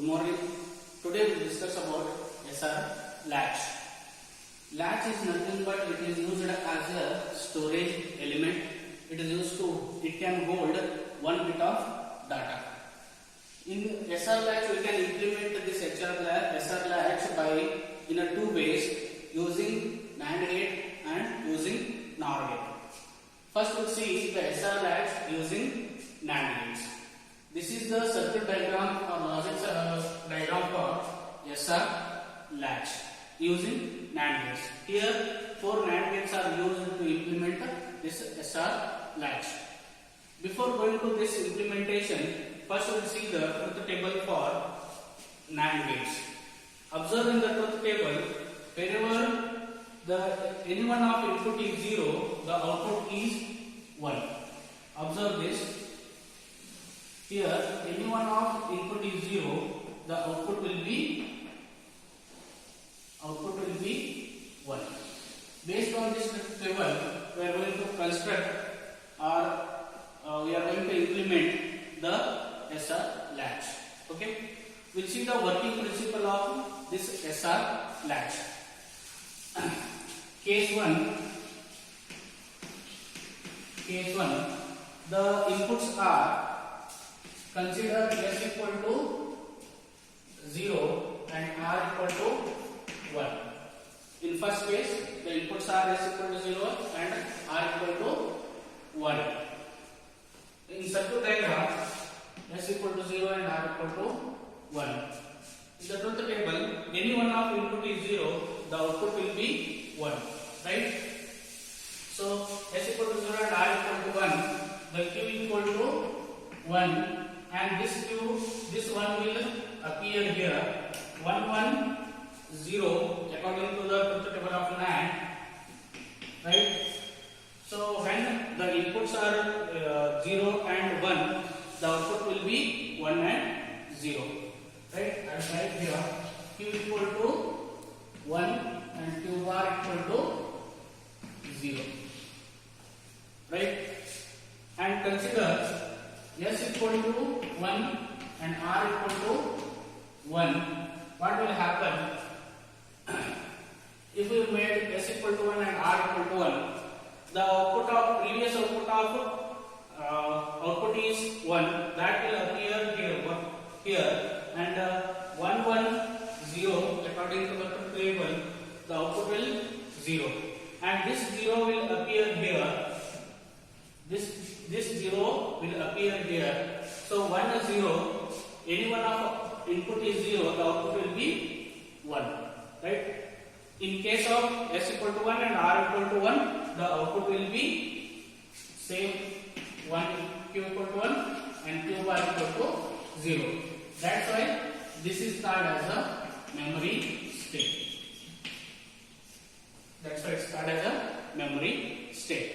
morning. Today we will discuss about SR latch. Latch is nothing but it is used as a storage element. It can hold 1 bit of data. In SR latch we can implement this SR latch by in a two ways, using NAND gate and using NOR gate. First we'll see the SR latch using NAND gates. This is the circuit diagram or logic diagram for SR latch using NAND gates. Here 4 NAND gates are used to implement this SR latch. Before going to this implementation, first we will see the truth table for NAND gates. Observe in the truth table, wherever any one of input is 0, the output is 1. Observe this. Here, any one of input is 0, the output will be 1. Based on this truth table, we are going to construct or we are going to implement the SR latch. Okay, we'll see the working principle of this SR latch. Case 1, the inputs are, consider S equal to 0 and R equal to 1. In first case, the inputs are S equal to 0 and R equal to 1. In circuit diagram, S equal to 0 and R equal to 1. In the truth table, any one of input is 0, the output will be 1. Right? So, S equal to 0 and R equal to 1, the Q equal to 1, and this one will appear here. 1 1 0 according to the truth table of NAND. Right? So, when the inputs are 0 and 1, the output will be 1 and 0. Right? I will write here Q equal to 1 and Q bar equal to 0. Right? And consider S equal to 1 and R equal to 1. What will happen? If we made S equal to 1 and R equal to 1, the previous output is 1. That will appear here, and 1 1 0 according to the table, the output will 0, and this 0 will appear here. This 0 will appear here. So 1 0, any one of input is 0, the output will be 1. Right? In case of S equal to 1 and R equal to 1, the output will be same 1, Q equal to 1 and Q bar equal to 0. That's why this is called as a memory state. That's why it's called as a memory state.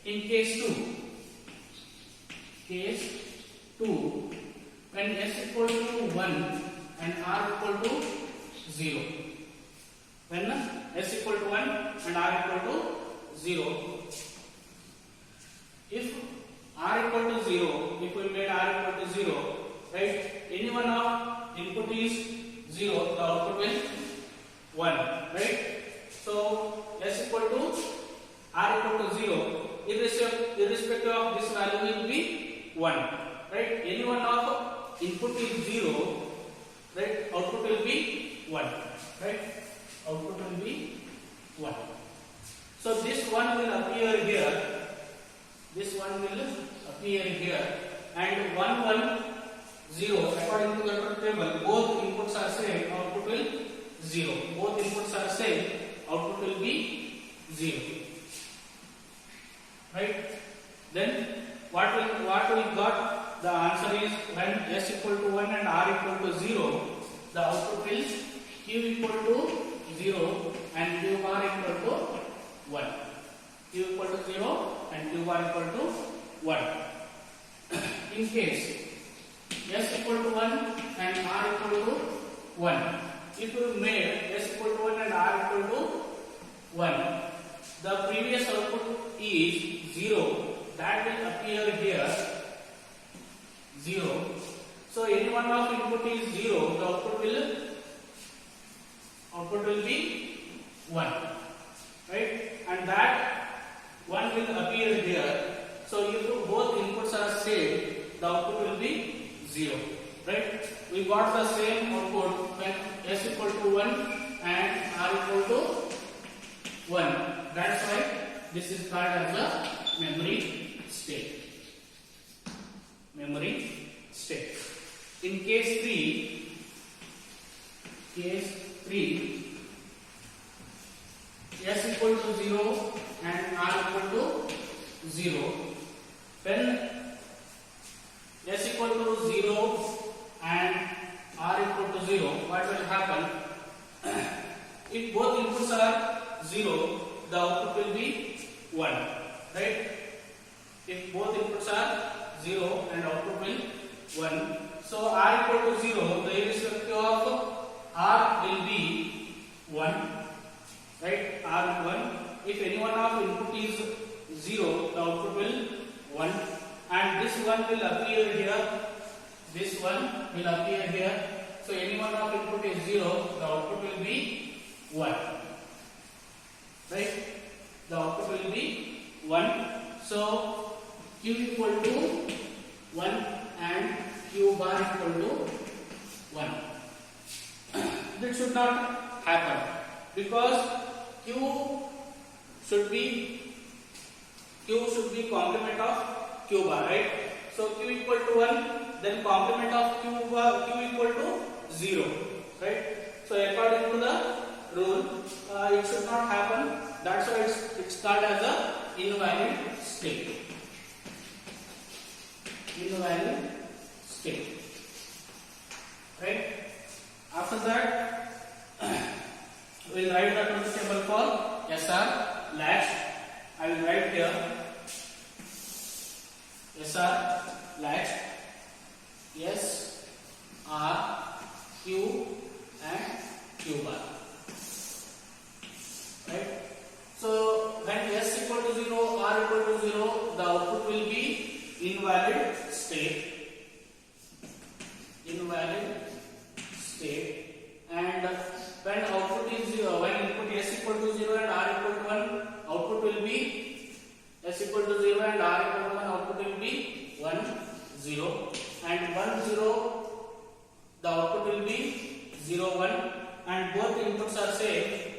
In case 2, when S equal to 1 and R equal to 0. When S equal to 1 and R equal to 0. If R equal to 0, if we made R equal to 0, right, any one of input is 0, the output will 1. Right? So S equal to R equal to 0, irrespective of this value will be 1. Right? Any one of input is 0, right, output will be 1. Right? Output will be 1. So this one will appear here. This one will appear here, and 1 1 0 according to the table, both inputs are same, output will 0. Both inputs are same, output will be 0. Right? Then what we got? The answer is when S equal to 1 and R equal to 0, the output will Q equal to 0 and Q bar equal to 1. Q equal to 0 and Q bar equal to 1. In case S equal to 1 and R equal to 1, if you made S equal to 1 and R equal to 1, the previous output is 0. That will appear here 0. So any one of input is 0, the output will be 1, right? And that 1 will appear here. So if both inputs are same, the output will be 0, right? We got the same output when S equal to 1 and R equal to 1. That's why this is called as a memory state. Memory state. In case 3, S equal to 0 and R equal to 0. When S equal to 0 and R equal to 0, what will happen? If both inputs are 0, the output will be 1, right? If both inputs are 0 and output will 1, so R equal to 0, the irrespective of R will be 1, right? R 1. If any one of input is 0, the output will 1, and this one will appear here. This one will appear here. So any one of input is 0, the output will be 1, right? The output will be 1. So Q equal to 1 and Q bar equal to 1. This should not happen because Q should be complement of Q bar, right? So Q equal to 1, then complement of Q equal to 0, right? So according to the rule, it should not happen. That's why it's called as a invalid state. Invalid state, right? After that, we'll write the truth table for SR latch. I will write here SR latch, S, R, Q and Q bar, right? So when S equal to 0, R equal to 0, the output will be invalid state. Invalid state. And when output is 0, when input S equal to 0 and R equal to 1, output will be S equal to 0 and R equal to 1, output will be 1, 0. And 1, 0, the output will be 0, 1. And both inputs are same,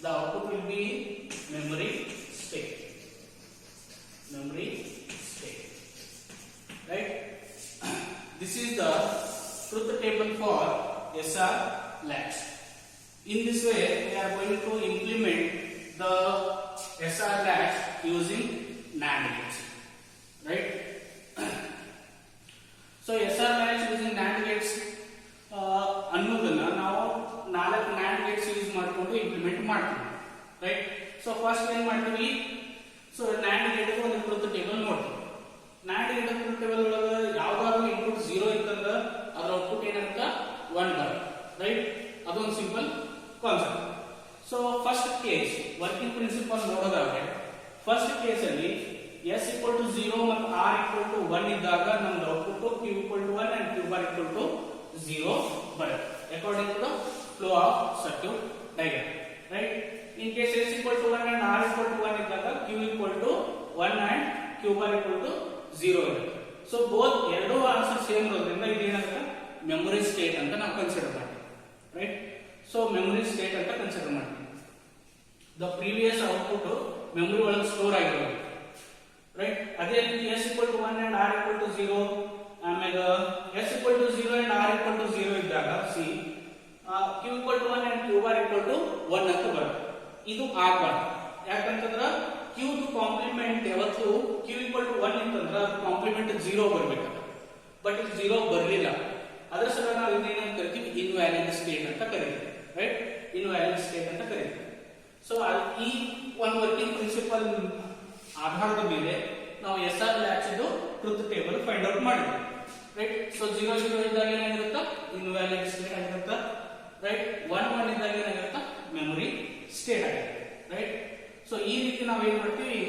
the output will be memory state. Memory state. Right? This is the truth table for SR latch. In this way, we are going to implement the SR latch using NAND gates. Right? So SR latch using NAND gates ಅನ್ನೋದನ್ನ ನಾವು 4 NAND gates use ಮಾಡಿಕೊಂಡು implement ಮಾಡ್ತೀವಿ. Right? So first ಏನು ಮಾಡ್ತೀವಿ? So NAND gate ಗೆ ಒಂದು truth table ನೋಡ್ತೀವಿ. NAND gate truth table ಒಳಗೆ ಯಾವ್ದಾದ್ರು ಇನ್ಪುಟ್ 0 ಇತ್ತಂದ್ರೆ ಅದರ ಔಟ್ಪುಟ್ ಏನಂತ 1 ಬರುತ್ತೆ. ರೈಟ್? ಅದೊಂದು simple concept. So first case working principal ನೋಡೋದಾದ್ರೆ ಫಸ್ಟ್ ಕೇಸ್ ಅಲ್ಲಿ S equal to 0 ಮತ್ತು R equal to 1 ಇದ್ದಾಗ ನಮ್ದು output Q equal to 1 and Q bar equal to 0 ಬರುತ್ತೆ. According to the flow of circuit diagram. Right? In case S equal to 1 and R equal to 1 ಇದ್ದಾಗ Q equal to 1 and Q bar equal to 0 ಇರುತ್ತೆ. So both ಎರಡು answer same ಇರೋದ್ರಿಂದ ಇದೇನಾಗುತ್ತೆ memory state ಅಂತ ನಾವು consider ಮಾಡ್ತೀವಿ. Right? So memory state ಅಂತ consider ಮಾಡ್ತೀವಿ. The previous output memory ಒಳಗೆ ಸ್ಟೋರ್ ಆಗಿರೋದು. ರೈಟ್? ಅದೇ ರೀತಿ S equal to 1 and R equal to 0, ಆಮೇಲೆ S equal to 0 and R equal to 0 ಇದ್ದಾಗ C Q equal to 1 and Q bar equal to 1 ಅಂತ ಬರುತ್ತೆ. ಇದು ಆಗಬಾರ್ದು. ಯಾಕಂತಂದ್ರೆ Q ದು ಕಾಂಪ್ಲಿಮೆಂಟ್ ಯಾವತ್ತು Q equal to 1 ಇತ್ತಂದ್ರೆ ಅದು ಕಾಂಪ್ಲಿಮೆಂಟ್ 0 ಬರಬೇಕು. ಬಟ್ ಇದು 0 ಬರಲಿಲ್ಲ. ಅದರ ಸಲ ನಾವು ಇನ್ನೇನು ಕರಿತೀವಿ ಇನ್ವ್ಯಾಲಿಡ್ ಸ್ಟೇಟ್ ಅಂತ ಕರೀತೀವಿ. ರೈಟ್? ಇನ್ವ್ಯಾಲಿಡ್ ಸ್ಟೇಟ್ ಅಂತ ಕರೀತೀವಿ. ಸೊ ಈ ಒಂದು ವರ್ಕಿಂಗ್ ಪ್ರಿನ್ಸಿಪಲ್ ಆಧಾರದ ಮೇಲೆ ನಾವು SR latch truth table find out ಮಾಡಿದ್ವಿ. ರೈಟ್? ಸೊ 0 0 ಇದ್ದಾಗ ಏನಾಗಿರುತ್ತೆ ಇನ್ವ್ಯಾಲಿಡ್ ಸ್ಟೇಟ್ ಆಗಿರುತ್ತೆ. ರೈಟ್? 1 1 ಇದ್ದಾಗ ಏನಾಗಿರುತ್ತೆ ಮೆಮೊರಿ ಸ್ಟೇಟ್ ಆಗಿರುತ್ತೆ. ರೈಟ್? ಸೊ ಈ ರೀತಿ ನಾವು ಏನ್ ಮಾಡ್ತೀವಿ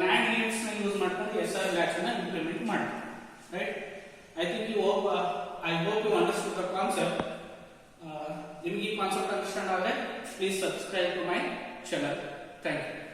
NAND ಗೇಟ್ಸ್ ನ ಯೂಸ್ ಮಾಡ್ಕೊಂಡು SR ಲ್ಯಾಚ್ ನ ಇಂಪ್ಲಿಮೆಂಟ್ ಮಾಡ್ತೀವಿ. Right? I think you hope, I hope you understood the concept. ನಿಮಗೆ ಈ ಕಾನ್ಸೆಪ್ಟ್ ಅಂಡರ್ಸ್ಟ್ಯಾಂಡ್ ಆದರೆ please subscribe to my channel. Thank you.